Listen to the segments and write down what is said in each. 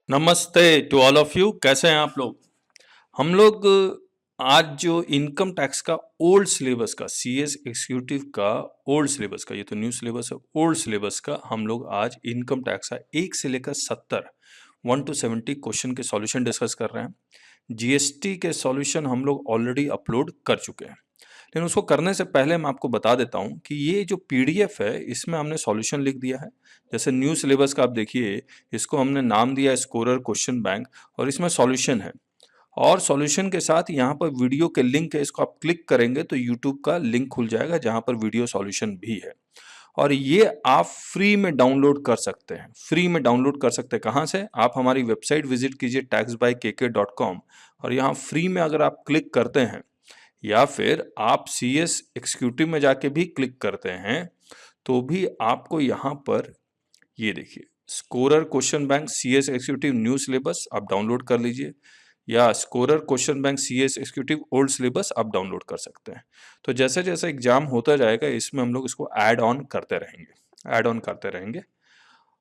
नमस्ते to all of you. कैसे हैं आप लोग? हम लोग आज जो इनकम टैक्स का ओल्ड सिलेबस का सीएस एग्जीक्यूटिव का ओल्ड सिलेबस का, ये तो न्यू सिलेबस है, ओल्ड सिलेबस का हम लोग आज इनकम टैक्स का 1 से लेकर 70 1 to 70 क्वेश्चन के सॉल्यूशन डिस्कस कर रहे हैं। जीएसटी के सॉल्यूशन हम लोग ऑलरेडी अपलोड कर चुके हैं, लेकिन उसको करने से पहले मैं आपको बता देता हूँ कि ये जो पीडीएफ है इसमें हमने सॉल्यूशन लिख दिया है। जैसे न्यू सिलेबस का आप देखिए, इसको हमने नाम दिया है स्कोरर क्वेश्चन बैंक, और इसमें सॉल्यूशन है और सॉल्यूशन के साथ यहाँ पर वीडियो के लिंक है। इसको आप क्लिक करेंगे तो यूट्यूब का लिंक खुल जाएगा जहाँ पर वीडियो सॉल्यूशन भी है, और ये आप फ्री में डाउनलोड कर सकते हैं। फ्री में डाउनलोड कर सकते हैं कहाँ से? आप हमारी वेबसाइट विजिट कीजिए taxbykk.com, और यहाँ फ्री में अगर आप क्लिक करते हैं या फिर आप सीएस एग्जीक्यूटिव में जाके भी क्लिक करते हैं तो भी आपको यहाँ पर ये देखिए scorer question bank CS executive new syllabus आप डाउनलोड कर लीजिए, या scorer question bank CS executive old syllabus आप डाउनलोड कर सकते हैं। तो जैसे जैसे एग्जाम होता जाएगा इसमें हम लोग इसको ऐड ऑन करते रहेंगे।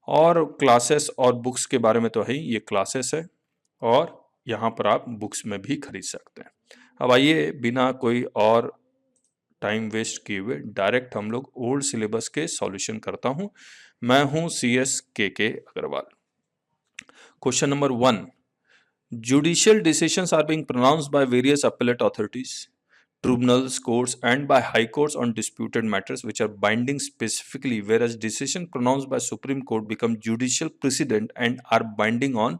और क्लासेस और बुक्स के बारे में तो है ही, ये क्लासेस है और यहाँ पर आप बुक्स में भी खरीद सकते हैं। अब आइए बिना कोई और टाइम वेस्ट किए हुए डायरेक्ट हम लोग ओल्ड सिलेबस के सॉल्यूशन करता हूं। मैं हूं CS K Agarwal. Question number 1, judicial decisions are being pronounced by various appellate authorities, tribunals, courts and by high courts on disputed matters which are binding specifically, whereas decision pronounced by Supreme Court become judicial precedent and are binding on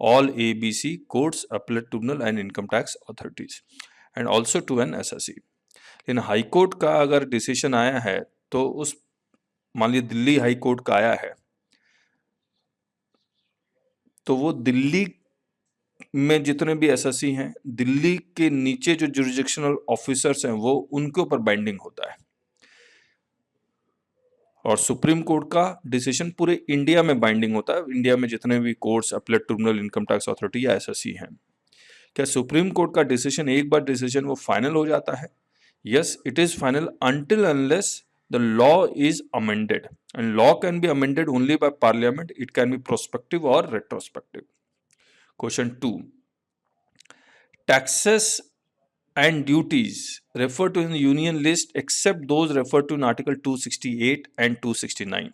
all ABC courts, appellate tribunal and income tax authorities and also to an SSC। लेकिन high court का अगर decision आया है तो उस, मान लीजिए Delhi high court का आया है, तो वो दिल्ली में जितने भी एसएससी हैं, दिल्ली के नीचे जो जुरिडिक्शनल ऑफिसर्स हैं वो उनके ऊपर बाइंडिंग होता है, और सुप्रीम कोर्ट का डिसीजन पूरे इंडिया में बाइंडिंग होता है। इंडिया में जितने भी courts, appellate tribunal, income tax authority या एसएससी हैं। क्या सुप्रीम कोर्ट का डिसीजन एक बार डिसीजन वो फाइनल हो जाता है? Yes, it is final until unless the law is amended, and law can be amended only by parliament. It can be prospective or retrospective. Question 2, taxes and duties refer to in the union list except those referred to in article 268 and 269।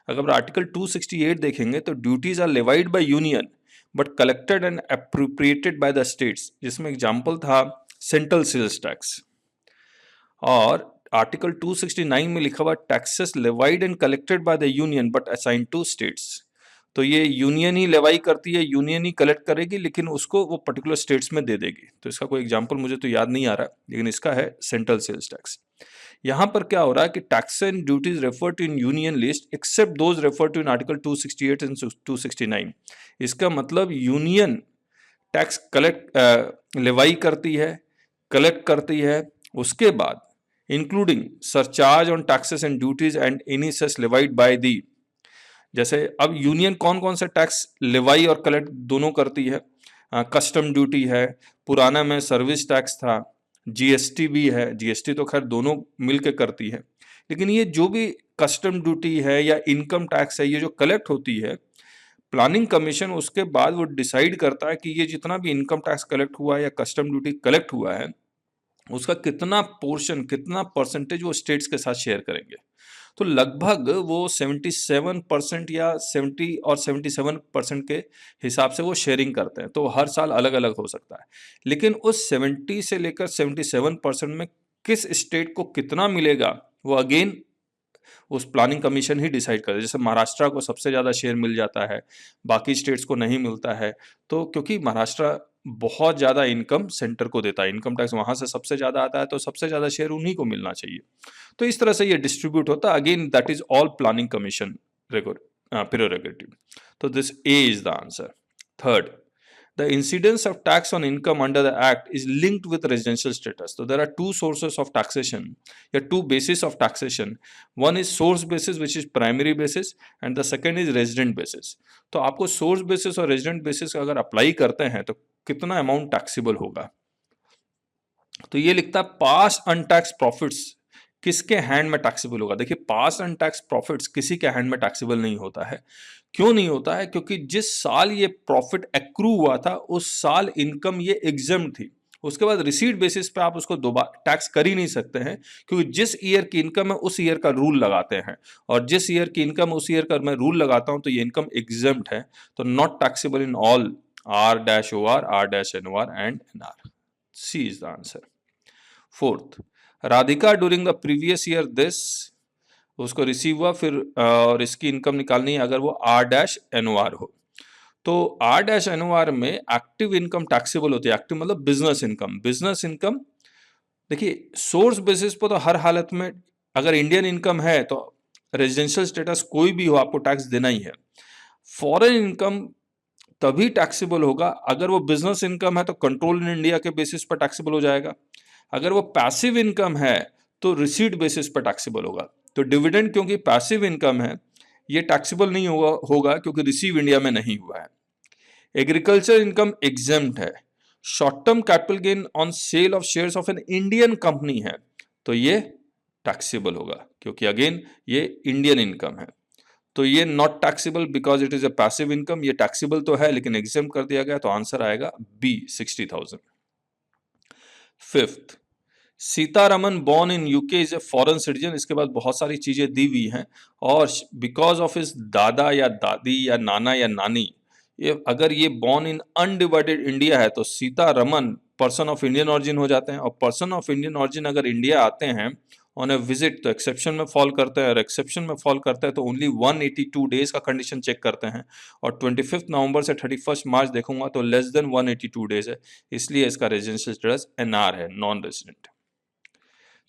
अगर article 268 देखेंगे तो duties are levied by union but collected and appropriated by the states, जिसमें example था central sales tax. और article 269 में लिखा हुआ taxes levied and collected by the union but assigned to states. तो ये यूनियन ही लेवाई करती है, यूनियन ही कलेक्ट करेगी, लेकिन उसको वो पर्टिकुलर स्टेट्स में दे देगी। तो इसका कोई एग्जांपल मुझे तो याद नहीं आ रहा, लेकिन इसका है सेंट्रल सेल्स टैक्स। यहाँ पर क्या हो रहा है कि tax and duties refer to in union list except those refer to in article 268 and 269। इसका मतलब यूनियन टैक्स कलेक्ट लेवाई करती है, कलेक्ट करती है, उसके बाद including surcharge on taxes and duties and any such levied by the. जैसे अब यूनियन कौन कौन से टैक्स लेवाई और कलेक्ट दोनों करती है? कस्टम ड्यूटी है, पुराना में सर्विस टैक्स था, जीएसटी भी है। जीएसटी तो खैर दोनों मिलके करती है, लेकिन ये जो भी कस्टम ड्यूटी है या इनकम टैक्स है, ये जो कलेक्ट होती है, प्लानिंग कमीशन उसके बाद वो डिसाइड करता है कि ये जितना भी इनकम टैक्स कलेक्ट हुआ है या कस्टम ड्यूटी कलेक्ट हुआ है, उसका कितना पोर्शन, कितना परसेंटेज वो स्टेट्स के साथ शेयर करेंगे। तो लगभग वो 77% या 70 और 77% के हिसाब से वो शेयरिंग करते हैं। तो हर साल अलग अलग हो सकता है, लेकिन उस 70 से लेकर 77% में किस स्टेट को कितना मिलेगा वो अगेन उस प्लानिंग कमीशन ही डिसाइड करे। जैसे महाराष्ट्र को सबसे ज़्यादा शेयर मिल जाता है, बाकी स्टेट्स को नहीं मिलता है, तो क्योंकि महाराष्ट्र बहुत ज़्यादा इनकम सेंटर को देता है, इनकम टैक्स वहाँ से सबसे ज़्यादा आता है, तो सबसे ज़्यादा शेयर उन्हीं को मिलना चाहिए। तो इस तरह से ये डिस्ट्रीब्यूट होता है। Again that is all planning commission prerogative. तो this A is the answer. Third, the incidence of tax on income under the act is linked with residential status. So there are two sources of taxation, two bases of taxation. One is source basis, which is primary basis, and the second is resident basis. तो आपको source basis और resident basis अगर apply करते हैं तो कितना amount taxable होगा? तो ये लिखता है पास्ट अनटैक्स प्रॉफिट्स किसके हैंड में टैक्सेबल होगा? देखिए, पास्ट अनटैक्स प्रॉफिट्स किसी के हैंड में टैक्सेबल नहीं होता है। क्यों नहीं होता है? क्योंकि जिस साल ये प्रॉफिट एक्रू हुआ था उस साल इनकम ये एग्जम्प्ट थी। उसके बाद रिसीट बेसिस पे आप उसको दोबारा टैक्स कर ही नहीं सकते हैं, क्योंकि जिस ईयर की इनकम है उस ईयर का रूल लगाते हैं, और जिस ईयर की इनकम उस ईयर का मैं रूल लगाता हूं तो ये इनकम एग्जम्प्ट है, तो not taxable in all R-OR, R-NOR and NR. C is the answer. Fourth, Radhika during the previous year this, उसको रिसीव हुआ, फिर और इसकी इनकम निकालनी है अगर वो R-NOR हो। तो R-NOR में एक्टिव इनकम टैक्सेबल होती है। एक्टिव मतलब बिजनेस इनकम। बिजनेस इनकम देखिए, सोर्स बेसिस पर तो हर हालत में अगर इंडियन इनकम है तो रेजिडेंशियल स्टेटस कोई भी हो आपको टैक्स देना ही है। फॉरेन इनकम तभी टैक्सेबल होगा अगर वो बिजनेस इनकम है तो कंट्रोल इन इंडिया के बेसिस पर टैक्सेबल हो जाएगा। अगर वो पैसिव इनकम है तो रिसीट बेसिस पर टैक्सेबल होगा। तो डिविडेंड क्योंकि पैसिव इनकम है ये टैक्सेबल नहीं होगा क्योंकि रिसीव इंडिया में नहीं हुआ है। एग्रीकल्चर इनकम एग्जेम्प्ट है। Short term capital gain on sale of shares of an Indian company है तो ये टैक्सेबल होगा, क्योंकि अगेन ये इंडियन इनकम है। तो ये not taxable because it is a passive income. ये टैक्सेबल तो है लेकिन एग्जेम्प्ट कर दिया गया, तो आंसर आएगा B 60,000। Fifth, Sitharaman born in UK is a foreign citizen. इसके बाद बहुत सारी चीजें दी हुई हैं, और बिकॉज ऑफ हिज दादा या दादी या नाना या नानी, ये अगर ये बॉर्न इन अनडिवाइडेड इंडिया है तो Sitharaman person of Indian origin हो जाते हैं, और पर्सन ऑफ इंडियन ऑरिजिन अगर इंडिया आते हैं ऑन ए विजिट तो एक्सेप्शन में फॉल करते हैं, और एक्सेप्शन में फॉल करता है तो ओनली 182 डेज का कंडीशन चेक करते हैं, और 25 नवंबर से 31 मार्च देखूंगा तो लेस देन 182 डेज है, इसलिए इसका रेजिडेंशियल स्टेटस NR है, non resident.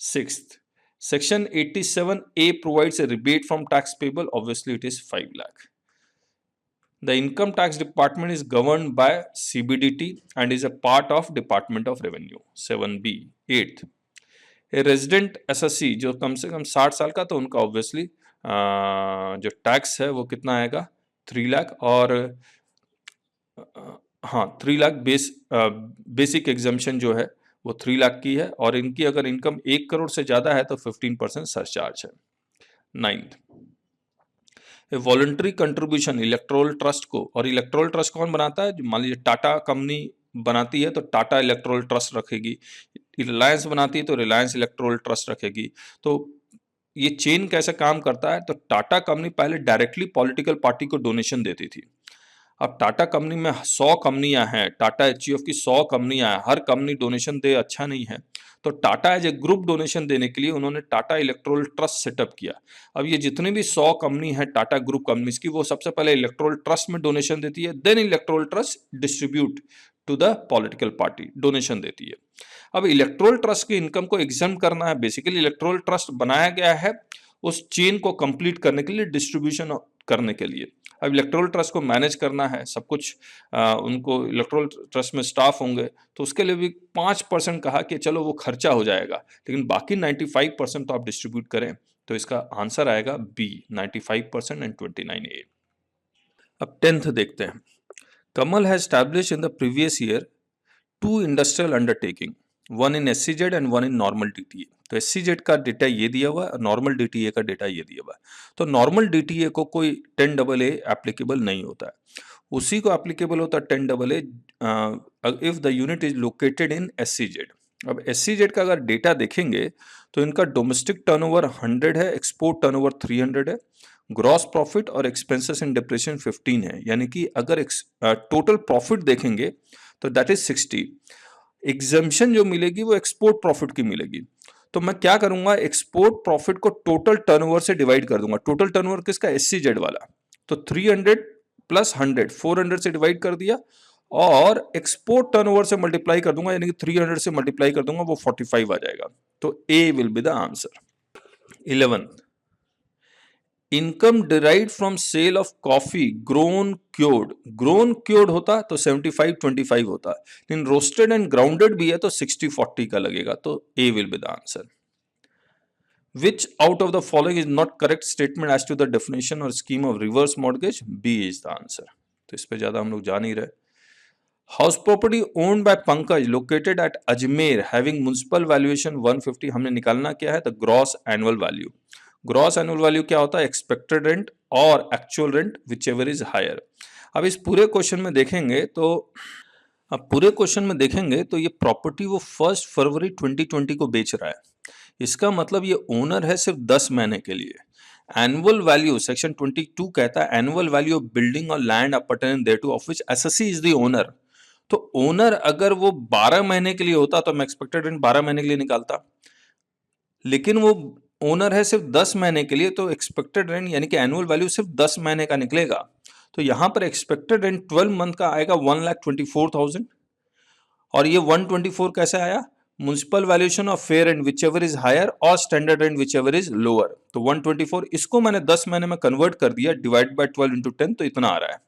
Sixth, Section 87A provides a rebate from tax payable. Obviously, it is 5 lakh. The income tax department is governed by CBDT and is a part of Department of Revenue. 7B. Eighth, a resident SSC जो कम से कम 60 साल का, तो उनका obviously जो tax है वो कितना आएगा 3 लाख, और हाँ 3 लाख बेसिक एग्जाम्पशन जो है वो 3 लाख की है, और इनकी अगर इनकम 1 करोड़ से ज्यादा है तो 15% सरचार्ज है। 9th, voluntary contribution electoral trust को, और इलेक्टोरल ट्रस्ट कौन बनाता है? मान लीजिए टाटा कंपनी बनाती है तो टाटा इलेक्टोरल ट्रस्ट रखेगी, रिलायंस बनाती है तो रिलायंस इलेक्टोरल ट्रस्ट रखेगी। तो ये चेन कैसे काम करता है? तो टाटा कंपनी पहले डायरेक्टली पॉलिटिकल पार्टी को डोनेशन देती थी। अब टाटा कंपनी में 100 कंपनियां हैं, टाटा HUF की 100 कंपनियां हैं, हर कंपनी डोनेशन दे अच्छा नहीं है, तो Tata as a group donation देने के लिए उन्होंने टाटा इलेक्टोरल ट्रस्ट सेटअप किया। अब ये जितने भी 100 कंपनी है टाटा ग्रुप कंपनीज की, वो सबसे पहले इलेक्टोरल ट्रस्ट में डोनेशन देती है, then electoral trust distribute to the political party, donation देती है। अब इलेक्टोरल ट्रस्ट की इनकम को एग्जाम करना है, बेसिकली इलेक्टोरल ट्रस्ट बनाया गया है उस चेन को कंप्लीट करने के लिए, डिस्ट्रीब्यूशन करने के लिए। अब इलेक्टोरल ट्रस्ट को मैनेज करना है, सब कुछ उनको इलेक्टोरल ट्रस्ट में स्टाफ होंगे, तो उसके लिए भी 5% कहा कि चलो वो खर्चा हो जाएगा, लेकिन बाकी 95% तो आप डिस्ट्रीब्यूट करें, तो इसका आंसर आएगा बी 95% एंड 29A। अब 10th देखते हैं। Kamal has establish in the previous year 2 industrial undertaking, one in SCZ and one in normal DTA। तो SCZ का डेटा ये दिया हुआ है और नॉर्मल DTA का डेटा ये दिया हुआ है। तो नॉर्मल DTA को कोई 10AA एप्लीकेबल नहीं होता है, उसी को एप्लीकेबल होता है 10AA if the unit is located in SCZ। अब SCZ का अगर डेटा देखेंगे तो इनका डोमेस्टिक टर्नओवर 100 है, एक्सपोर्ट टर्नओवर 300 है, ग्रॉस प्रॉफिट और एक्सपेंसेस एंड डिप्रेशन 15 है, यानी कि अगर टोटल प्रॉफिट देखेंगे तो दैट इज 60। एग्जम्पशन जो मिलेगी वो एक्सपोर्ट प्रॉफिट की मिलेगी, तो मैं क्या करूंगा, एक्सपोर्ट प्रॉफिट को टोटल टर्नओवर से डिवाइड कर दूंगा। टोटल टर्नओवर किसका? SCZ वाला, तो 300 प्लस 100 400 से डिवाइड कर दिया, और एक्सपोर्ट टर्नओवर से मल्टीप्लाई कर दूंगा, यानी कि 300 से मल्टीप्लाई कर दूंगा, वो 45 आ जाएगा, तो A will be the answer. 11th, income derived from sale of coffee grown cured होता तो 75-25 होता, लेकिन रोस्टेड एंड ग्राउंडेड भी है तो 60-40 का लगेगा, तो A will be the answer. Which out of the following is not correct statement as to the definition or scheme of reverse mortgage? B is the answer। तो इस पे ज्यादा हम लोग जा नहीं रहे। House property owned by Pankaj located at Ajmer having municipal valuation 150, हमने निकालना क्या है, the gross annual value. Gross annual value क्या होता है, एक्सपेक्टेड रेंट और actual rent whichever is higher. अब इस पूरे क्वेश्चन में देखेंगे तो ये प्रॉपर्टी वो 1 फरवरी 2020 को बेच रहा है। इसका मतलब ये ओनर है सिर्फ 10 महीने के लिए। एनुअल वैल्यू सेक्शन 22 कहता है एनुअल वैल्यू ऑफ बिल्डिंग और land appertaining thereto of which assessee is the owner. तो ओनर अगर वो 12 महीने के लिए होता तो मैं एक्सपेक्टेड रेंट 12 महीने के लिए निकालता, लेकिन वो ओनर है सिर्फ 10 महीने के लिए, तो एक्सपेक्टेड रेंट यानी कि एनुअल वैल्यू सिर्फ 10 महीने का निकलेगा। तो यहां पर एक्सपेक्टेड रेंट 12 मंथ का आएगा 1,24,000। और ये 124 कैसे आया, municipal valuation of fair rent whichever is higher और standard rent whichever is lower. तो 124 इसको मैंने 10 महीने में कन्वर्ट कर दिया, डिवाइड बाय 12 इंटू 10, तो इतना आ रहा है।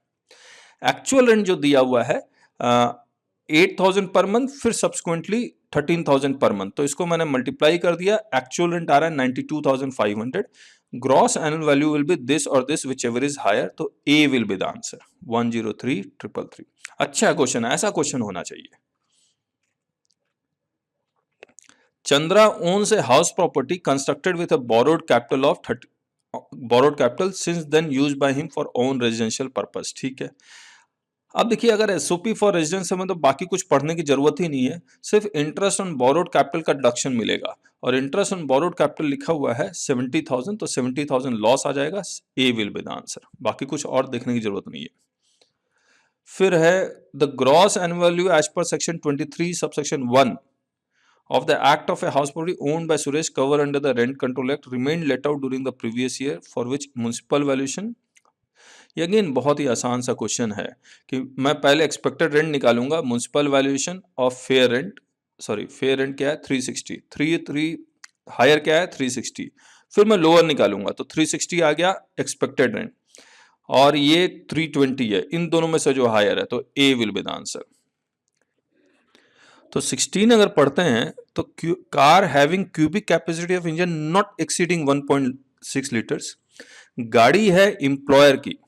एक्चुअल रेंट जो दिया हुआ है 8,000 पर मंथ, फिर सब्सिक्वेंटली 13,000 पर मंथ, तो इसको मैंने मल्टीप्लाई कर दिया, एक्चुअल रेंट आ रहा है 92,500। Gross annual value will be this और this whichever is higher, तो A will be the answer 103,333। अच्छा क्वेश्चन है, ऐसा क्वेश्चन होना चाहिए। Chandra owns a house property constructed with a borrowed capital of 30, borrowed capital since then used by him for own residential purpose। ठीक है, अब देखिए अगर एसओपी फॉर रेजिडेंस में तो बाकी कुछ पढ़ने की जरूरत ही नहीं है, सिर्फ इंटरेस्ट ऑन बोरोड कैपिटल का डिडक्शन मिलेगा, और इंटरेस्ट ऑन बोरोड कैपिटल लिखा हुआ है 70,000, तो 70,000 लॉस आ जाएगा, ए विल बी द आंसर, बाकी कुछ और देखने की जरूरत नहीं है। फिर है the gross annual value as per section 23 subsection 1 of the act of a house property owned by Suresh cover under the Rent Control Act remained let out during the previous year for which municipal valuation। ये again बहुत ही आसान सा question है कि मैं पहले expected rent निकालूंगा, municipal valuation of fair rent, sorry fair rent क्या है 360, 3 हायर क्या है 360, फिर मैं लोअर निकालूंगा तो 360 आ गया एक्सपेक्टेड रेंट, और ये 320 है, इन दोनों में से जो हायर है, तो A will be the answer. तो 16 अगर पढ़ते हैं तो car having cubic capacity of engine not exceeding 1.6 litres, गाड़ी है इंप्लॉयर की,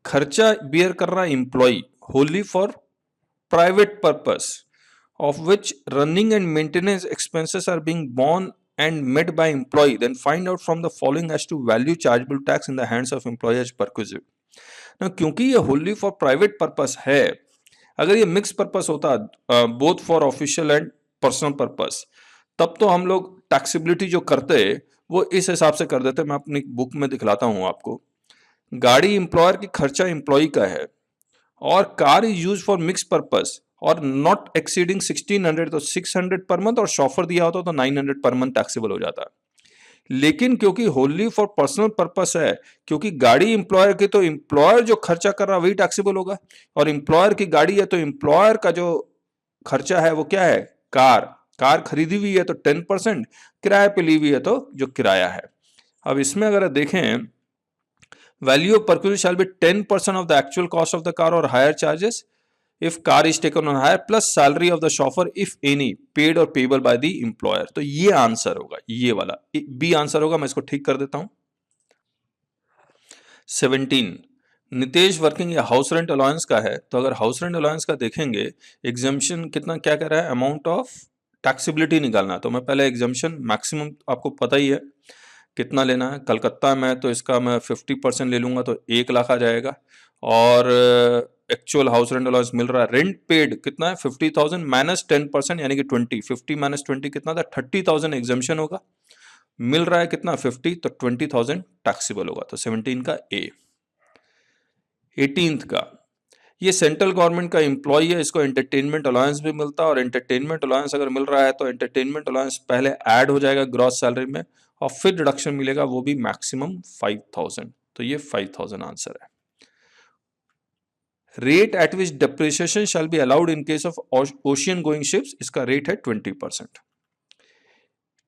खर्चा बियर कर रहा employee wholly for private purpose of which running and maintenance expenses are being borne and met by employee, then find out from the following as to value chargeable tax in the hands of employee as perquisite। Now, क्योंकि ये wholly for private purpose है, अगर ये mix purpose होता both for official and personal purpose, तब तो हम लोग टैक्सेबिलिटी जो करते वो इस हिसाब से कर देते। मैं अपनी बुक में दिखलाता हूं आपको, गाड़ी इंप्लॉयर की खर्चा इंप्लॉय का है, और car is use for mix purpose और नॉट एक्सीडिंग 1600, तो 600 पर मंथ, और शॉफर दिया होता तो 900 पर मंथ टैक्सेबल हो जाता। लेकिन क्योंकि होली फॉर पर्सनल पर्पस है, क्योंकि गाड़ी इंप्लॉयर की, तो इंप्लॉयर जो खर्चा कर रहा है वही टैक्सेबल होगा, और इंप्लॉयर की गाड़ी है तो इंप्लॉयर का जो खर्चा है वो क्या है, कार खरीदी हुई है तो 10%, किराए पे ली हुई है तो जो किराया है। अब इसमें अगर देखें, value of perquisite shall be 10% of the actual cost of the car और hire charges if car is taken on hire plus salary of the chauffeur if any paid or payable by the employer। तो ये answer होगा, ये वाला B answer होगा। मैं इसको ठीक कर देता हूं। 17 नितेश वर्किंग या हाउस रेंट अलाउंस का है, तो अगर हाउस रेंट अलाउंस का देखेंगे, एग्जाम्पशन कितना क्या कह रहा है, अमाउंट ऑफ टैक्सेबिलिटी निकालना। तो मैं पहले एग्जाम्पशन मैक्सिमम आपको पता ही है कितना लेना है, कलकत्ता में तो इसका मैं 50% ले लूंगा तो 1 लाख आ जाएगा, और एक्चुअल हाउस रेंट अलाउंस मिल रहा है, रेंट पेड कितना है 50,000 माइनस 10% यानी कि 20, 50 माइनस 20 कितना था 30,000 एग्जाम्पशन होगा, मिल रहा है कितना 50, तो 20,000 टैक्सेबल होगा, तो 17 का ए। 18th का, ये सेंट्रल गवर्नमेंट का एम्प्लॉय है, इसको एंटरटेनमेंट अलाउंस भी मिलता है, और एंटरटेनमेंट अलाउंस अगर मिल रहा है तो एंटरटेनमेंट अलाउंस पहले ऐड हो जाएगा ग्रॉस सैलरी में, और फिर डिडक्शन मिलेगा, वो भी मैक्सिमम 5,000, तो ये 5,000 आंसर है। Rate at which depreciation shall be allowed in case of ocean going ships, इसका रेट है 20%।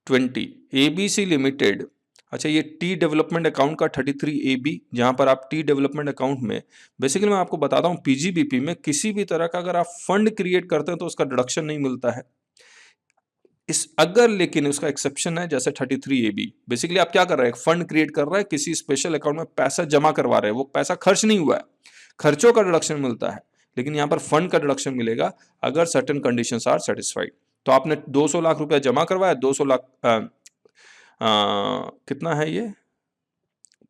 20 एबीसी लिमिटेड, अच्छा ये टी डेवलपमेंट अकाउंट का 33AB, जहां पर आप टी डेवलपमेंट अकाउंट में बेसिकली मैं आपको बताता हूं, पीजीबीपी में किसी भी तरह का अगर आप फंड क्रिएट करते हैं तो उसका डिडक्शन नहीं मिलता है इस, अगर लेकिन उसका एक्सेप्शन है, जैसे 33AB, बेसिकली आप क्या कर रहे हैं, फंड क्रिएट कर रहे हैं, किसी स्पेशल अकाउंट में पैसा जमा करवा रहे हैं, वो पैसा खर्च नहीं हुआ है, खर्चों का डिडक्शन मिलता है, लेकिन यहाँ पर फंड का डिडक्शन मिलेगा अगर सर्टेन कंडीशंस आर सेटिस्फाइड। तो आपने 200 लाख रुपया जमा करवाया, 200 लाख कितना है ये,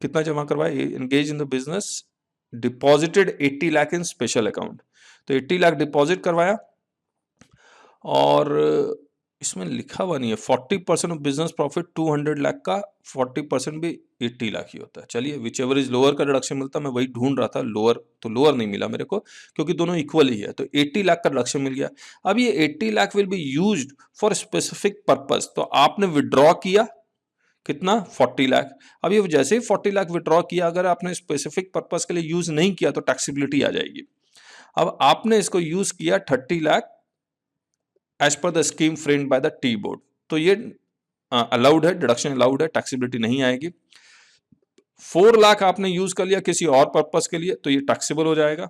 कितना जमा करवाया, engage in the business, deposited 80 lakh in special account, तो 80 लाख डिपॉजिट करवाया। और इसमें लिखा हुआ नहीं है 40% ऑफ बिजनेस प्रॉफिट 200 लाख का 40% भी 80 लाख ही होता है। चलिए विच एवर इज लोअर का डिडक्शन मिलता है, मैं वही ढूंढ रहा था, लोअर तो लोअर नहीं मिला मेरे को क्योंकि दोनों इक्वल ही है, तो 80 लाख का डिडक्शन मिल गया। अब ये 80 lakh will be used for specific purpose, तो आपने विड्रॉ किया कितना 40 लाख। अब ये जैसे ही 40 लाख विड्रॉ किया, अगर आपने स्पेसिफिक पर्पस के लिए यूज नहीं किया तो टैक्सेबिलिटी आ जाएगी। अब आपने इसको यूज किया 30 lakh as per the scheme framed by the T board, तो ये अलाउड है, डिडक्शन अलाउड है, टैक्सेबिलिटी नहीं आएगी। 4 लाख आपने यूज कर लिया किसी और पर्पस के लिए तो ये टैक्सेबल हो जाएगा।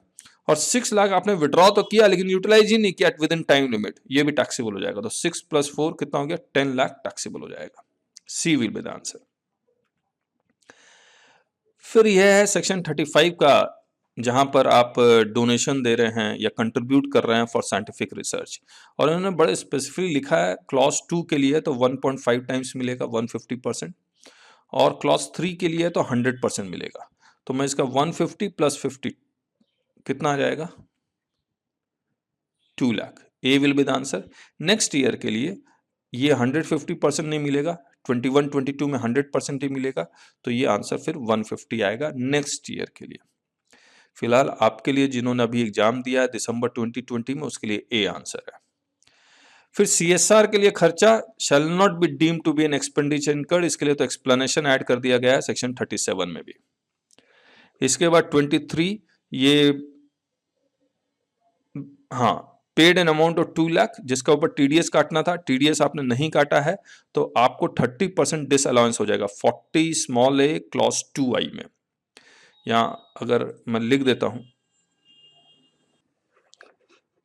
और 6 लाख आपने विड्रॉ तो किया लेकिन यूटिलाइज ही नहीं किया विद इन टाइम लिमिट, ये भी टैक्सेबल हो जाएगा। तो 6 + 4 कितना हो गया, 10 लाख टैक्सेबल हो जाएगा। सी विल बी द आंसर। फिर यह है सेक्शन 35 का, जहां पर आप डोनेशन दे रहे हैं या कंट्रीब्यूट कर रहे हैं फॉर साइंटिफिक रिसर्च, और उन्होंने बड़े स्पेसिफिकली लिखा है क्लॉज 2 के लिए तो 1.5 टाइम्स मिलेगा 150%, और क्लॉज 3 के लिए तो 100% मिलेगा। तो मैं इसका 150 + 50 कितना आ जाएगा, 2 lakh. A will be the answer. Next year के लिए ये 150% नहीं मिलेगा, 21-22 में 100% ही मिलेगा, तो ये आंसर फिर 150 आएगा नेक्स्ट ईयर के लिए। फिलहाल आपके लिए जिन्होंने अभी एग्जाम दिया है दिसंबर 2020 में, उसके लिए ए आंसर है। फिर सीएसआर के लिए खर्चा shall not be deemed to be an expenditure incurred, इसके लिए तो एक्सप्लेनेशन ऐड कर दिया गया है सेक्शन 37 में भी। इसके बाद 23 ये हाँ, paid an amount of 2 lakh, जिसका ऊपर टीडीएस काटना था, टीडीएस आपने नहीं काटा है तो आपको 30% डिस अलाउंस हो जाएगा 40 स्मॉल ए क्लॉज 2i में। यहां अगर मैं लिख देता हूं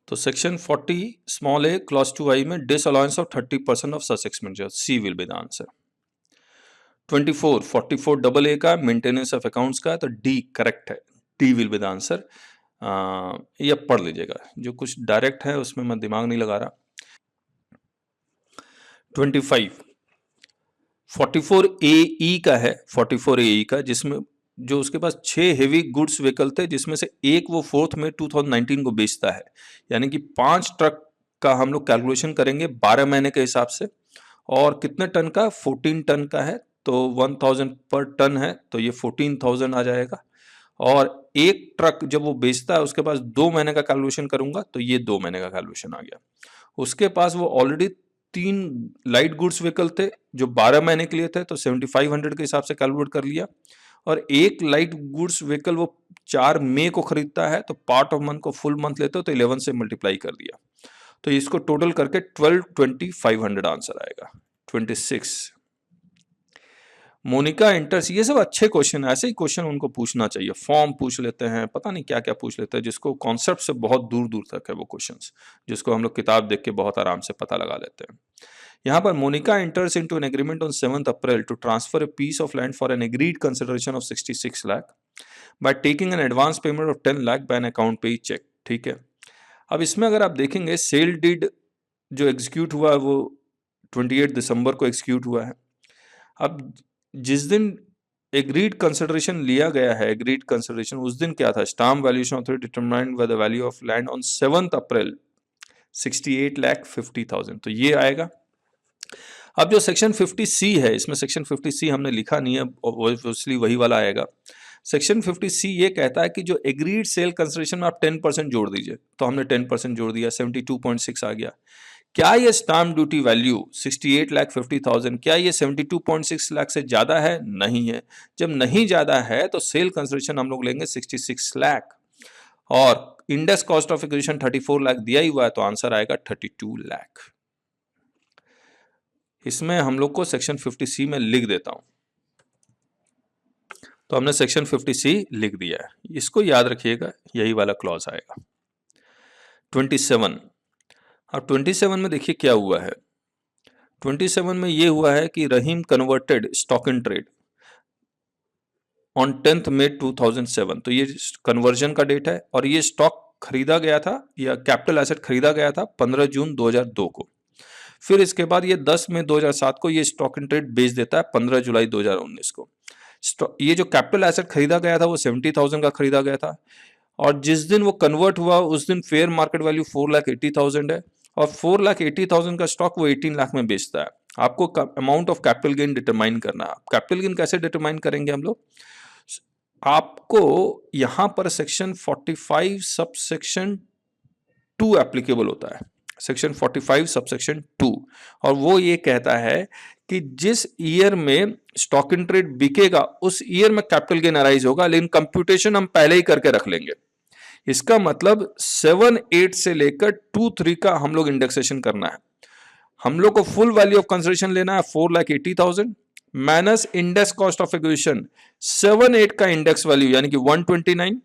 तो सेक्शन 40 स्मॉल ए क्लॉज 2i में disallowance of 30% of such expenditure, C will be the answer. 44 double A का मेंटेनेंस ऑफ अकाउंट्स का, तो डी करेक्ट है, D will be the answer. ये पढ़ लीजिएगा, जो कुछ डायरेक्ट है उसमें मैं दिमाग नहीं लगा रहा। 25 44 ए का है, 44 ए का, जिसमें जो उसके पास 6 हेवी गुड्स व्हीकल थे, जिसमें से एक वो 4 में 2019 को बेचता है, यानी कि 5 ट्रक का हम लोग कैलकुलेशन करेंगे 12 महीने के हिसाब से, और कितने टन का, 14 टन का है, तो 1000 पर टन है तो ये 14,000 आ जाएगा। और एक ट्रक जब वो बेचता है उसके पास 2 महीने का कैलकुलेशन करूंगा तो ये 2 महीने का कैलकुलेशन आ गया। उसके पास वो ऑलरेडी 3 लाइट गुड्स व्हीकल थे जो 12 महीने के लिए थे, तो 7500 के हिसाब से कैलकुलेट कर लिया। और एक लाइट गुड्स व्हीकल वो 4 मई को खरीदता है, तो पार्ट ऑफ मंथ को फुल मंथ लेते हो तो 11 से मल्टीप्लाई कर दिया, तो इसको टोटल करके 12,2500 आंसर आएगा। 26 मोनिका एंटर्स, ये सब अच्छे क्वेश्चन है, ऐसे ही क्वेश्चन उनको पूछना चाहिए। फॉर्म पूछ लेते हैं, पता नहीं क्या क्या पूछ लेते हैं, जिसको कॉन्सेप्ट से बहुत दूर दूर तक है वो क्वेश्चंस, जिसको हम लोग किताब देख के बहुत आराम से पता लगा लेते हैं। यहाँ पर Monika enters into an agreement on 7 April to transfer a piece of land for an agreed consideration of 66 lakh by taking an advance payment of 10 lakh by an account pay cheque. ठीक है, अब इसमें अगर आप देखेंगे सेल डीड जो एग्जीक्यूट हुआ है वो 28 दिसंबर को एग्जीक्यूट हुआ है। अब जिस दिन एग्रीड कंसिडरेशन लिया गया है, एग्रीड कंसिडरेशन उस दिन क्या था, stamp valuation authority determined by the value of land on 7 अप्रैल 68,50,000, तो ये आएगा। अब जो सेक्शन 50C है, इसमें सेक्शन 50C हमने लिखा नहीं है, ऑब्वियसली वही वाला आएगा। सेक्शन 50C ये कहता है कि जो एग्रीड सेल कंसिडरेशन में आप 10% जोड़ दीजिए, तो हमने 10% जोड़ दिया, 72.6 आ गया। क्या ये स्टाम्प ड्यूटी वैल्यू 68,50,000, क्या ये 72.6 लाख से ज्यादा है? नहीं है। जब नहीं ज्यादा है तो सेल कंसिडरेशन हम लोग लेंगे 66 लाख, और index cost of acquisition 34 lakh दिया ही हुआ है, तो आंसर आएगा 32 लाख। इसमें हम लोग को सेक्शन 50C में लिख देता हूं, तो हमने सेक्शन 50C लिख दिया है, इसको याद रखिएगा, यही वाला क्लॉज आएगा। 27, अब 27 में देखिए क्या हुआ है। 27 में ये हुआ है कि Rahim converted stock in trade on 10 May 2007, तो ये कन्वर्जन का डेट है, और ये स्टॉक खरीदा गया था या कैपिटल एसेट खरीदा गया था 15 जून 2002 को। फिर इसके बाद ये 10 मई 2007 को ये स्टॉक इन ट्रेड बेच देता है 15 जुलाई 2019 को। ये जो कैपिटल एसेट खरीदा गया था वो 70,000 का खरीदा गया था, और जिस दिन वो कन्वर्ट हुआ उस दिन फेयर मार्केट वैल्यू 4,80,000 है, और 4,80,000 का स्टॉक वो 18 लाख में बेचता है। आपको amount of capital gain determine करना है। कैपिटल गेन कैसे डिटरमाइन करेंगे हम लोग? आपको यहां पर सेक्शन 45 सब सेक्शन 2 एप्लीकेबल होता है, सेक्शन 45 सब सेक्शन 2, और वो ये कहता है कि जिस ईयर में स्टॉक इन ट्रेड बिकेगा उस ईयर में कैपिटल गेन अराइज होगा, लेकिन कंप्यूटेशन हम पहले ही करके रख लेंगे। इसका मतलब 7-8 से लेकर 2-3 का हम लोग इंडेक्सेशन करना है। हम लोग को फुल वैल्यू ऑफ कंसिडरेशन लेना है 4,80,000 minus index cost of acquisition 7-8 का इंडेक्स वैल्यू यानी कि 129,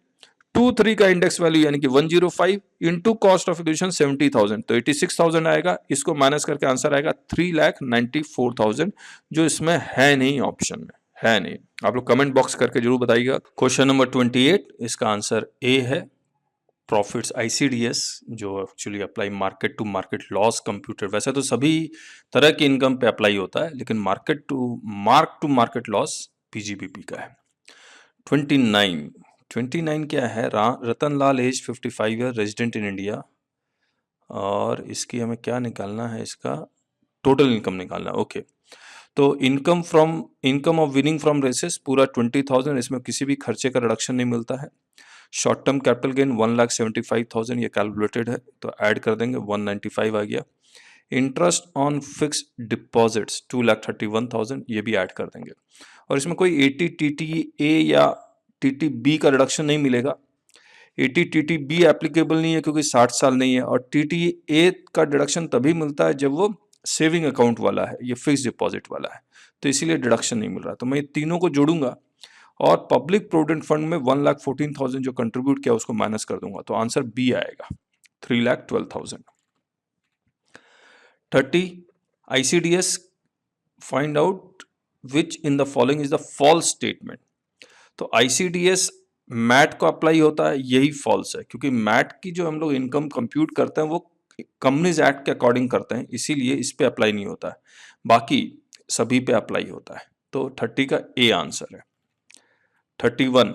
2-3 का इंडेक्स वैल्यू यानी कि 105 इंटू कॉस्ट ऑफ एक्विजिशन 70,000, तो 86,000 आएगा। इसको माइनस करके आंसर आएगा 3,94,000, जो इसमें है नहीं, ऑप्शन में है नहीं। आप लोग कमेंट बॉक्स करके जरूर बताइएगा। क्वेश्चन नंबर 28, इसका आंसर ए है। प्रॉफिट्स ICDS जो actually apply market to market loss computer, वैसे तो सभी तरह की इनकम पे अप्लाई होता है, लेकिन mark to market loss PGBP का है। 29 क्या है? Ratan Lal age 55 year, resident in India, और इसकी हमें क्या निकालना है? इसका टोटल इनकम निकालना है। ओके, तो income of winning from races पूरा 20,000, इसमें किसी भी खर्चे का रिडक्शन नहीं मिलता है। शॉर्ट टर्म कैपिटल गेन 1,75,000 ये कैलकुलेटेड है, तो ऐड कर देंगे 195 आ गया। इंटरेस्ट ऑन फिक्स डिपॉजिट्स 2,31,000 ये भी ऐड कर देंगे, और इसमें कोई 80 TTA या TTB का रिडक्शन नहीं मिलेगा। 80 TTB एप्लीकेबल नहीं है क्योंकि 60 साल नहीं है, और TTA का डिडक्शन तभी मिलता है जब वो सेविंग अकाउंट वाला है, ये फिक्स डिपॉजिट वाला है, तो इसीलिए डिडक्शन नहीं मिल रहा। तो मैं ये तीनों को जोड़ूंगा और पब्लिक प्रोविडेंट फंड में 1,14,000 जो कंट्रीब्यूट किया उसको माइनस कर दूंगा, तो आंसर बी आएगा 3,12,000। 30 ICDS find out which in the following is the false statement. तो ICDS मैट को अप्लाई होता है, यही फॉल्स है, क्योंकि मैट की जो हम लोग इनकम कंप्यूट करते हैं वो कंपनीज एक्ट के अकॉर्डिंग करते हैं, इसीलिए इस पे अप्लाई नहीं होता है, बाकी सभी पे अप्लाई होता है। तो 30 का ए आंसर है। 31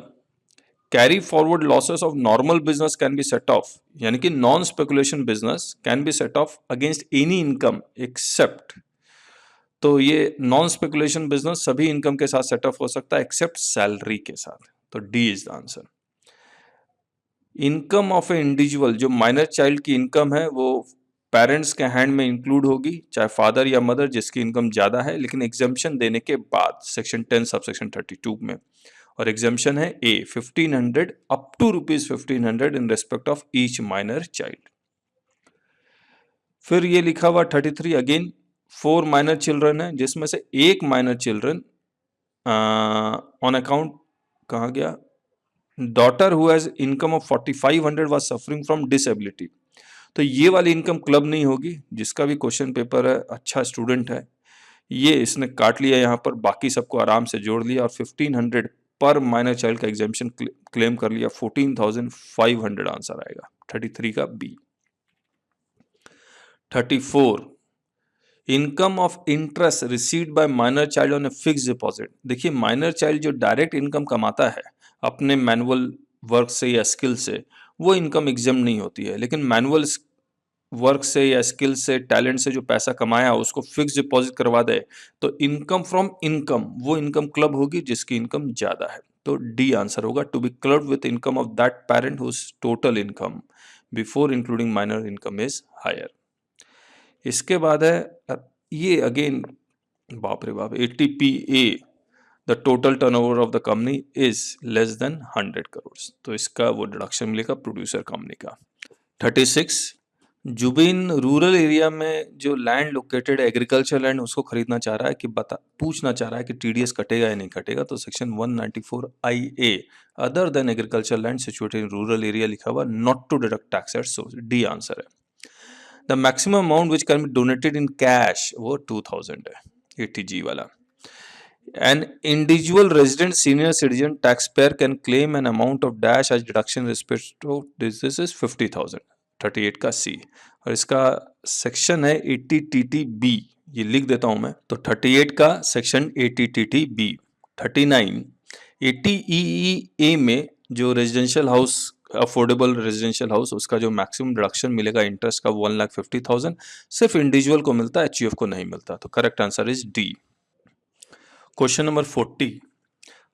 carry forward losses of normal business can be set off, यानी कि non speculation business can be set off against any income except, तो ये नॉन स्पेकुलेशन बिजनेस सभी इनकम के साथ सेट ऑफ हो सकता है एक्सेप्ट सैलरी के साथ, तो D is the answer. Income of A individual, जो माइनर चाइल्ड की इनकम है वो पेरेंट्स के हैंड में इंक्लूड होगी, चाहे फादर या मदर जिसकी इनकम ज्यादा है, लेकिन एग्जाम्पशन देने के बाद सेक्शन 10 सब सेक्शन 32 में, और एग्जाम्पशन है a 1,500 up to ₹1,500 in respect of each minor child. फिर ये लिखा हुआ 33 अगेन 4 माइनर चिल्ड्रन है, जिसमें से एक माइनर चिल्ड्रन ऑन अकाउंट कहा गया daughter who has income of 4,500 was suffering from disability, तो ये वाली इनकम क्लब नहीं होगी। जिसका भी क्वेश्चन पेपर है, अच्छा स्टूडेंट है, ये इसने काट लिया यहाँ पर, बाकी सबको आराम से जोड़ लिया और 1,500 पर माइनर चाइल्ड का एग्जाम्पशन क्लेम कर लिया, 14,500 आंसर आएगा 33 का B. 34 income of interest received by minor child on a fix deposit. देखिए माइनर चाइल्ड जो डायरेक्ट इनकम कमाता है अपने मैनुअल वर्क से या स्किल से, वो इनकम एग्जाम नहीं होती है, लेकिन मैनुअल वर्क से या स्किल से टैलेंट से जो पैसा कमाया उसको फिक्स डिपॉजिट करवा दे, तो इनकम फ्रॉम इनकम वो इनकम क्लब होगी जिसकी इनकम ज्यादा है, तो डी आंसर होगा। To be clubbed with income of that parent whose total income before including minor income is higher. इसके बाद है ये अगेन बाप रे बाप 80PA the total turnover of the company is less than 100 crore, तो इसका वो डिडक्शन मिलेगा प्रोड्यूसर कंपनी का। 36 जुबिन रूरल एरिया में जो लैंड लोकेटेड एग्रीकल्चर लैंड उसको खरीदना चाह रहा है कि पूछना चाह रहा है कि TDS कटेगा या नहीं कटेगा, तो section 194IA other than agriculture land situated in rural area लिखा हुआ not to deduct tax at source, the answer है। The maximum amount which can be donated in cash वो 2,000 है 80G वाला। An individual resident senior citizen taxpayer can claim an amount of dash as deduction respect to this is 50,000. 38 का C और इसका section है 80 TT B, ये लिख देता हूं मैं। तो 38 का सेक्शन 80 TT B। 39 80 EEA में जो residential house, affordable residential house, उसका जो मैक्सिमम डिडक्शन मिलेगा इंटरेस्ट का 1,50,000 सिर्फ इंडिविजुअल को मिलता है, HUF को नहीं मिलता। तो correct answer is D. Question number 40।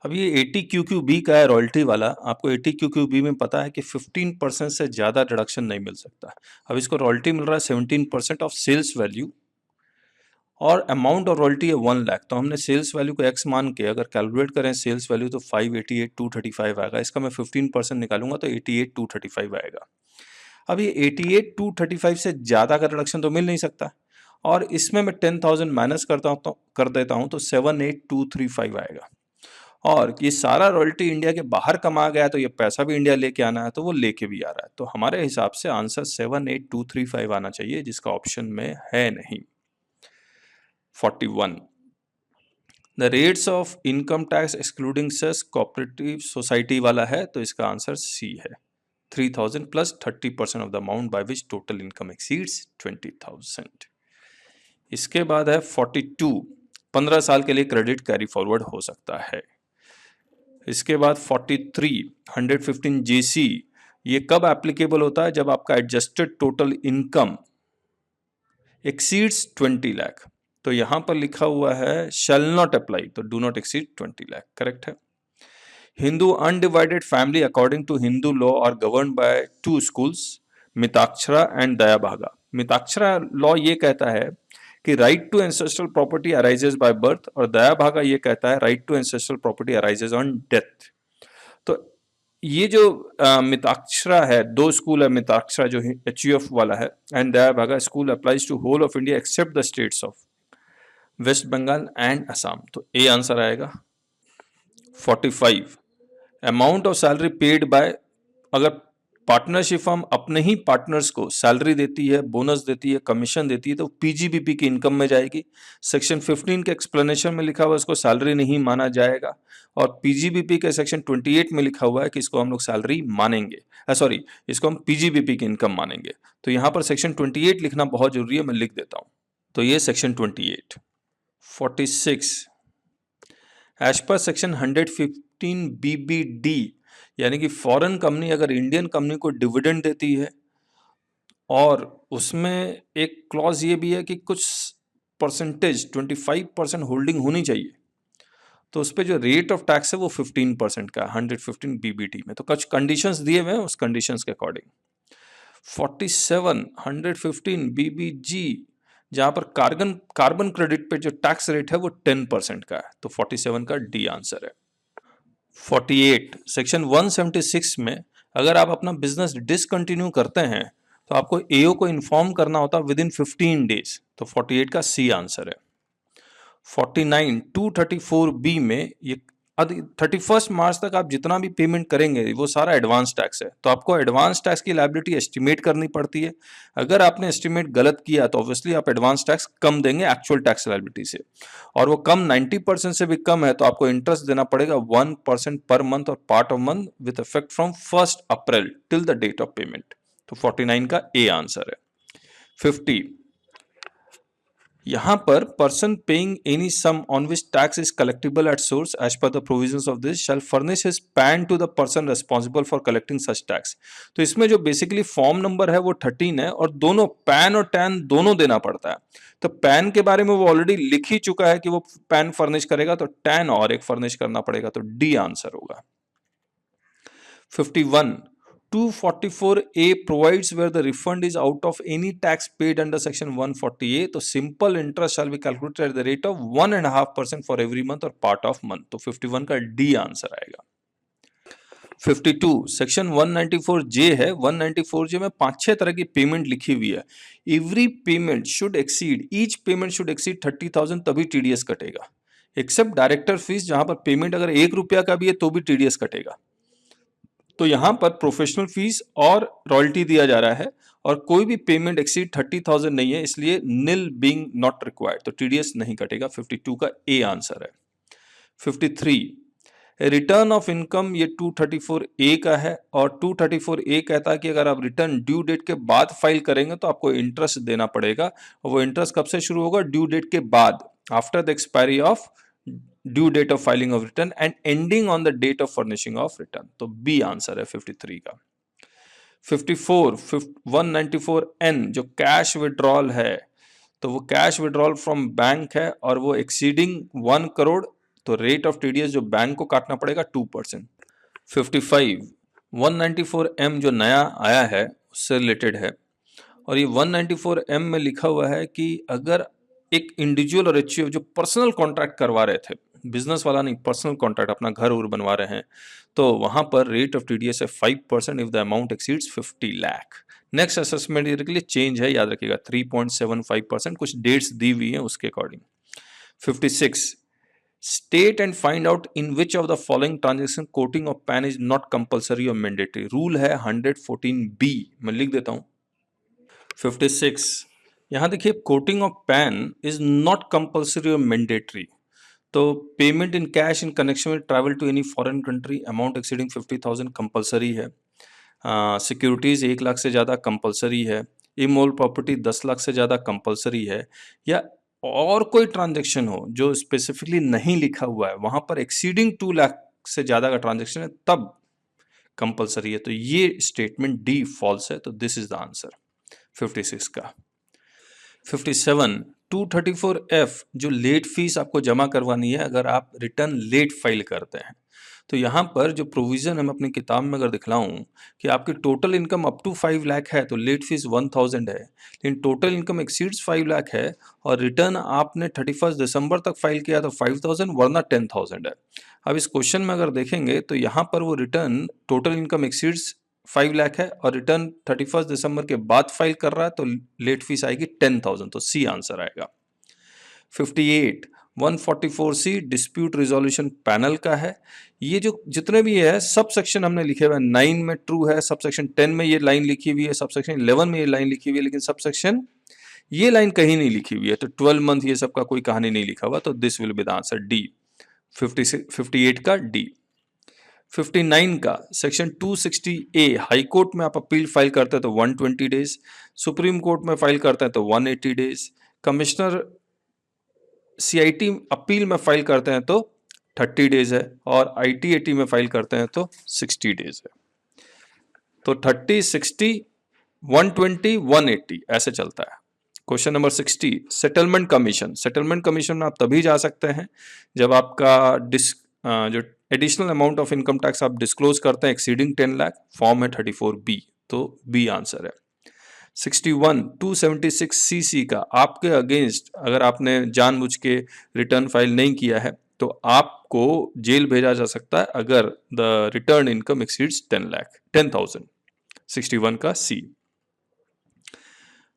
अब ये 80 QQB का है, रॉयल्टी वाला। आपको 80 QQB में पता है कि 15% से ज़्यादा डिडक्शन नहीं मिल सकता। अब इसको रॉयल्टी मिल रहा है 17% ऑफ सेल्स वैल्यू और अमाउंट और रॉयल्टी है 1 लाख। तो हमने सेल्स वैल्यू को x मान के अगर कैलकुलेट करें सेल्स वैल्यू तो 588,235 आएगा। इसका मैं 15% निकालूंगा तो 88,235 आएगा। अब ये 88,235 से ज़्यादा का रिडक्शन तो मिल नहीं सकता और इसमें मैं 10,000 माइनस करता हूँ तो कर देता हूँ तो 78,235 आएगा। और ये सारा रॉयल्टी इंडिया के बाहर कमा गया तो ये पैसा भी इंडिया लेके आना है, तो वो लेके भी आ रहा है। तो हमारे हिसाब से आंसर 78,235 आना चाहिए, जिसका ऑप्शन में है नहीं। 41 the rates of income tax excluding cess cooperative society वाला है, तो इसका आंसर सी है। 3,000 plus 30% of the amount by which total income exceeds 20,000। इसके बाद है 42 15 साल के लिए क्रेडिट कैरी फॉरवर्ड हो सकता है। इसके बाद 43 115 JC, ये कब एप्लीकेबल होता है? जब आपका adjusted total income exceeds 20 lakh. तो यहां पर लिखा हुआ है शैल नॉट अप्लाई, तो do not exceed 20 lakh, correct है। Hindu undivided family according to Hindu law are govern by 2 schools, Mitakshara and Dayabhaga. Mitakshara law ये कहता है कि right to ancestral property arises by birth और दयाभागा ये कहता है right to ancestral property arises on death. तो ये जो मिताक्षरा है, 2 स्कूल है, मिताक्षरा जो HUF वाला है and Dayabhaga school applies to whole of India except the states of West Bengal and Assam. तो ए आंसर आएगा। 45 amount of salary paid by, अगर पार्टनरशिप फर्म अपने ही पार्टनर्स को सैलरी देती है, बोनस देती है, कमीशन देती है, तो PGBP की इनकम में जाएगी। सेक्शन 15 के एक्सप्लेनेशन में लिखा हुआ है इसको सैलरी नहीं माना जाएगा और PGBP के सेक्शन 28 में लिखा हुआ है कि इसको हम लोग सैलरी मानेंगे, सॉरी इसको हम PGBP की इनकम मानेंगे। तो यहां पर सेक्शन 28 लिखना बहुत जरूरी है, मैं लिख देता हूं। तो ये section 28। 46 as per section 115 BBD, यानी कि फॉरेन कंपनी अगर इंडियन कंपनी को डिविडेंड देती है और उसमें एक क्लॉज ये भी है कि कुछ परसेंटेज 25% होल्डिंग होनी चाहिए, तो उस पर जो रेट ऑफ टैक्स है वो 15% का 115 BBD में। तो कुछ कंडीशंस दिए हुए हैं, उस कंडीशंस के अकॉर्डिंग। 47 115 BBG, जहां पर कार्बन क्रेडिट पे जो टैक्स रेट है वो 10% का है, तो 47 का डी आंसर है। 48 सेक्शन 176 में अगर आप अपना बिजनेस डिसकंटिन्यू करते हैं तो आपको AO को इन्फॉर्म करना होता है विद इन 15 डेज, तो 48 का सी आंसर है। 49 234B में ये 31 मार्च तक आप जितना भी पेमेंट करेंगे वो सारा एडवांस टैक्स है, तो आपको एडवांस टैक्स की लायबिलिटी एस्टिमेट करनी पड़ती है। अगर आपने एस्टिमेट गलत किया तो ऑब्वियसली आप एडवांस टैक्स कम देंगे एक्चुअल टैक्स लायबिलिटी से, और वो कम 90% से भी कम है तो आपको इंटरेस्ट देना पड़ेगा 1% पर मंथ और part of month with effect from 1 April till the date of payment. तो 49 का ए आंसर है। 50 यहां पर person paying any sum on which tax is collectable at source as per the provisions of this shall furnish his PAN to the person responsible for collecting such tax. तो इसमें जो basically form number है वो 13 है और दोनों pan और tan दोनों देना पड़ता है। तो पैन के बारे में वो ऑलरेडी लिख ही चुका है कि वो पैन फर्निश करेगा, तो टैन और एक फर्निश करना पड़ेगा, तो डी आंसर होगा। 51 244A provides where the refund is out of any tax paid under section 140A, तो simple interest shall be calculated at the rate of 1.5% for every month or part of month, तो 51 का D answer आएगा। 52 section 194J है, 194J में 5-6 तरह की payment लिखी हुई है। Every payment should exceed, each payment should exceed 30,000 तभी TDS कटेगा, एक्सेप्ट डायरेक्टर फीस जहां पर पेमेंट अगर 1 रुपया का भी है तो भी TDS कटेगा। तो यहां पर प्रोफेशनल फीस और रॉयल्टी दिया जा रहा है और कोई भी पेमेंट एक्सीड 30,000 नहीं है, इसलिए निल बीइंग नॉट रिक्वायर्ड, तो TDS नहीं कटेगा। 52 का ए आंसर है। 53 रिटर्न ऑफ इनकम, ये 234A का है और 234A कहता है कि अगर आप रिटर्न ड्यू डेट के बाद फाइल करेंगे तो आपको इंटरेस्ट देना पड़ेगा, और वो इंटरेस्ट कब से शुरू होगा? ड्यू डेट के बाद, after the expiry of due date of filing of return and ending on the date of furnishing of return. तो बी आंसर है 53 का। 54 194N जो कैश विड्रॉल है, तो वो कैश विड्रॉल फ्रॉम बैंक है और वो एक्सीडिंग 1 करोड़, तो रेट ऑफ टीडीएस जो बैंक को काटना पड़ेगा 2%। 55 194M जो नया आया है उससे रिलेटेड है, और ये 194M में लिखा हुआ है कि अगर एक इंडिविजुअल और एचयूएफ जो पर्सनल कॉन्ट्रैक्ट करवा रहे थे, बिजनेस वाला नहीं, पर्सनल कॉन्ट्रैक्ट, अपना घर उर बनवा रहे हैं, तो वहां पर रेट ऑफ टीडीएस है 5% if the amount exceeds 50 lakh. Next assessment year के लिए चेंज है, याद रखिएगा 3.75%, कुछ डेट्स दी हुई हैं उसके according. 56 state and find out in which of the following transaction quoting of PAN is not compulsory और मैंडेटरी। रूल है 114B, मैं लिख देता हूं। 56 यहां देखिए, quoting of PAN is not compulsory और मैंडेटरी, तो payment in cash in connection with travel to any foreign country amount exceeding 50,000 compulsory है। सिक्योरिटीज 1 लाख से ज़्यादा कंपलसरी है। इमोल प्रॉपर्टी 10 लाख से ज़्यादा कंपलसरी है। या और कोई ट्रांजेक्शन हो जो स्पेसिफिकली नहीं लिखा हुआ है, वहां पर एक्सीडिंग 2 लाख से ज़्यादा का ट्रांजेक्शन है तब कंपलसरी है। तो ये स्टेटमेंट डी फॉल्स है, तो दिस इज द आंसर 56 का। 57 234F जो लेट फीस आपको जमा करवानी है अगर आप रिटर्न लेट फाइल करते हैं, तो यहाँ पर जो प्रोविजन हम अपनी किताब में अगर दिखलाऊं कि आपकी total income up to 5 lakh है तो लेट फीस 1000 है, लेकिन टोटल इनकम एक्सीड्स 5 लाख है और रिटर्न आपने 31 दिसंबर तक फाइल किया तो 5000 वरना 10,000 है। अब इस क्वेश्चन में अगर देखेंगे तो यहाँ पर वो return total income exceeds 5 lakh है और रिटर्न 31 दिसंबर के बाद फाइल कर रहा है, तो लेट फीस आएगी 10,000, तो सी आंसर आएगा। 58 144C डिस्प्यूट रिजोल्यूशन पैनल का है। ये जो जितने भी है सब सेक्शन हमने लिखे हुए हैं, 9 में ट्रू है, सब सेक्शन 10 में ये लाइन लिखी हुई है, सब सेक्शन 11 में ये लाइन लिखी हुई है, लेकिन सब सेक्शन ये लाइन कहीं नहीं लिखी हुई है, तो 12 मंथ ये सब का कोई कहानी नहीं लिखा हुआ, तो this will be the answer D. 58 का डी। 59 का सेक्शन 260A हाई कोर्ट में आप अपील फाइल करते हैं तो 120 डेज, सुप्रीम कोर्ट में फाइल करते हैं तो 180 डेज, कमिश्नर CIT अपील में फाइल करते हैं तो 30 डेज है, और ITAT में फाइल करते हैं तो 60 डेज है। तो 30, 60, 120, 180 ऐसे चलता है। Question number 60 settlement commission. Settlement commission में आप तभी जा सकते हैं जब आपका जो additional amount of income tax आप डिस्क्लोज करते हैं एक्सीडिंग 10 लाख, फॉर्म है 34B, तो बी आंसर है। 61 276CC का आपके अगेंस्ट अगर आपने जानबूझ के रिटर्न फाइल नहीं किया है तो आपको जेल भेजा जा सकता है अगर द रिटर्न इनकम एक्सीड्स 10,000। 61 का सी।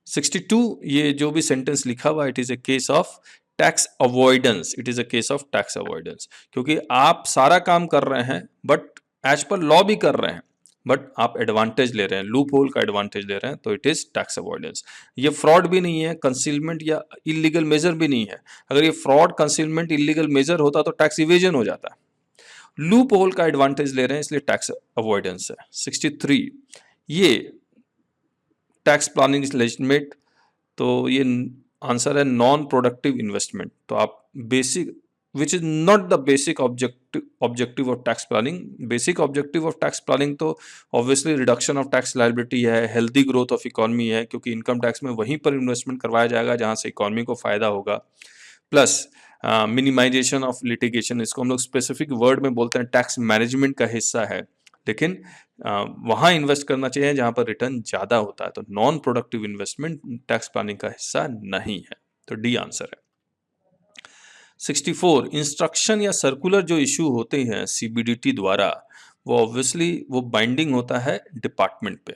62 ये जो भी सेंटेंस लिखा हुआ it is a case of tax avoidance, it is a case of tax avoidance, क्योंकि आप सारा काम कर रहे हैं बट एज पर लॉ भी कर रहे हैं, बट आप एडवांटेज ले रहे हैं, लूप होल का एडवांटेज ले रहे हैं, तो इट इज टैक्स अवॉइडेंस। ये फ्रॉड भी नहीं है, कंसीलमेंट या इलीगल मेजर भी नहीं है। अगर ये फ्रॉड, कंसीलमेंट, इलीगल मेजर होता तो टैक्स इवेजन हो जाता। लूप होल का एडवांटेज ले रहे हैं इसलिए टैक्स अवॉइडेंस है। 63 ये टैक्स प्लानिंग इज लेजिटिमेट, तो ये आंसर है नॉन प्रोडक्टिव इन्वेस्टमेंट। तो आप basic which is not the basic objective of tax planning. Basic objective of tax planning तो obviously reduction of tax liability है, healthy growth of economy है, क्योंकि income tax में वहीं पर investment करवाया जाएगा जहाँ से economy को फायदा होगा, प्लस minimization of litigation, इसको हम लोग specific word में बोलते हैं tax management का हिस्सा है, लेकिन वहाँ इन्वेस्ट करना चाहिए जहाँ पर रिटर्न ज़्यादा होता है, तो non productive investment tax planning का हिस्सा नहीं है, तो डी आंसर है। 64 इंस्ट्रक्शन या सर्कुलर जो इशू होते हैं CBDT द्वारा, वो ऑब्वियसली वो बाइंडिंग होता है डिपार्टमेंट पे,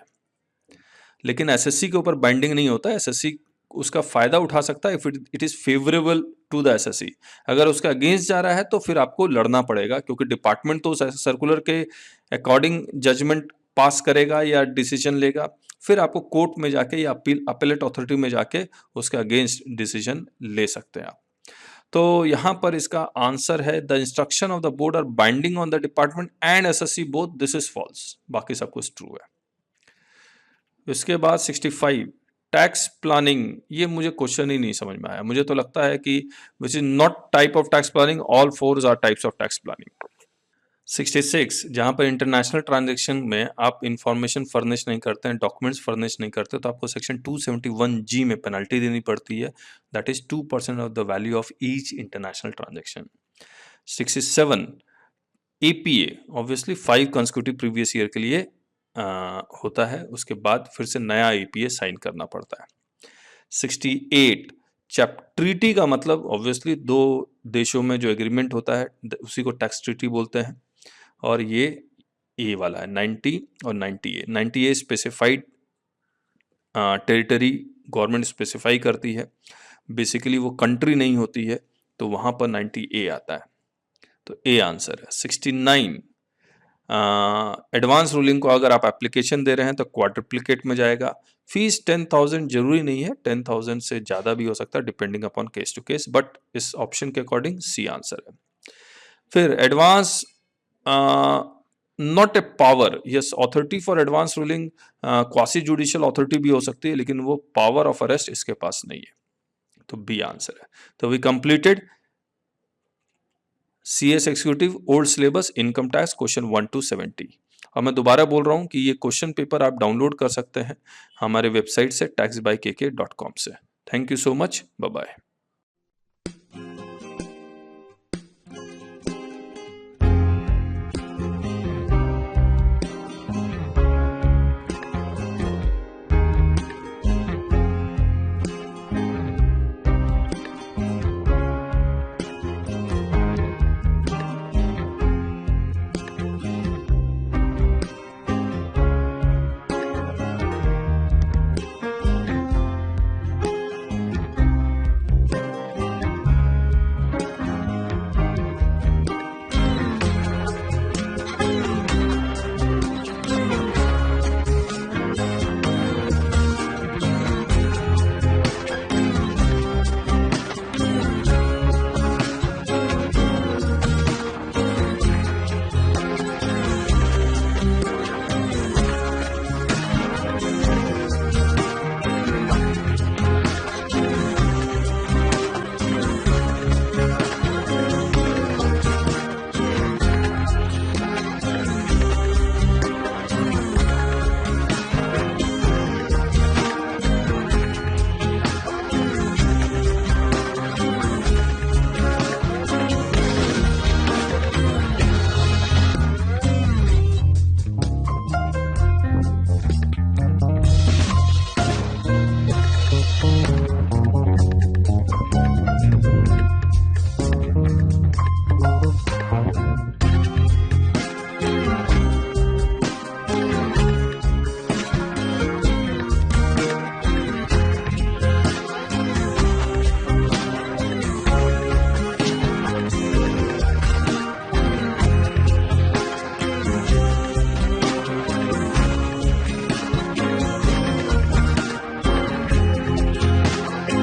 लेकिन SSC के ऊपर बाइंडिंग नहीं होता है। SSC उसका फायदा उठा सकता है if it is favourable to the SSC। अगर उसका अगेंस्ट जा रहा है तो फिर आपको लड़ना पड़ेगा, क्योंकि डिपार्टमेंट तो उस सर्कुलर के अकॉर्डिंग जजमेंट पास करेगा या डिसीजन लेगा, फिर आपको कोर्ट में जाके या अपीलेट अथॉरिटी में जाके उसके अगेंस्ट डिसीजन ले सकते हैं आप। तो यहाँ पर इसका आंसर है the instruction of the board are binding on the department and SSC both, this is false, बाकी सब कुछ ट्रू है। इसके बाद 65 टैक्स प्लानिंग, ये मुझे क्वेश्चन ही नहीं समझ में आया। मुझे तो लगता है कि which is not type of tax planning, all four are types of tax planning. 66 जहां पर इंटरनेशनल ट्रांजैक्शन में आप इंफॉर्मेशन फर्निश नहीं करते हैं, डॉक्यूमेंट्स फर्निश नहीं करते, तो आपको सेक्शन 271G में पेनल्टी देनी पड़ती है, that is 2% of the value of each international transaction. 67 APA obviously 5 consecutive previous year के लिए होता है, उसके बाद फिर से नया एपीए साइन करना पड़ता है। 68 ट्रीटी का मतलब ऑब्वियसली दो देशों में जो एग्रीमेंट होता है उसी को टैक्स ट्रीटी बोलते हैं, और ये ए वाला है 90 और 90A। 90A specified territory government specify करती है, बेसिकली वो कंट्री नहीं होती है, तो वहां पर 90A आता है, तो ए आंसर है। 69 एडवांस रूलिंग को अगर आप एप्लीकेशन दे रहे हैं तो क्वाड्रिप्लिकेट में जाएगा। फीस 10,000 जरूरी नहीं है, 10,000 से ज्यादा भी हो सकता है depending upon case to case, but इस ऑप्शन के अकॉर्डिंग सी आंसर है। फिर advance not a power, yes authority for advance ruling quasi judicial authority भी हो सकती है, लेकिन वो पावर ऑफ अरेस्ट इसके पास नहीं है, तो बी आंसर है। तो we completed CS executive old syllabus income tax question 1 to 70। और मैं दोबारा बोल रहा हूं कि ये क्वेश्चन पेपर आप डाउनलोड कर सकते हैं हमारे वेबसाइट से taxbykk.com से। Thank you so much, bye bye.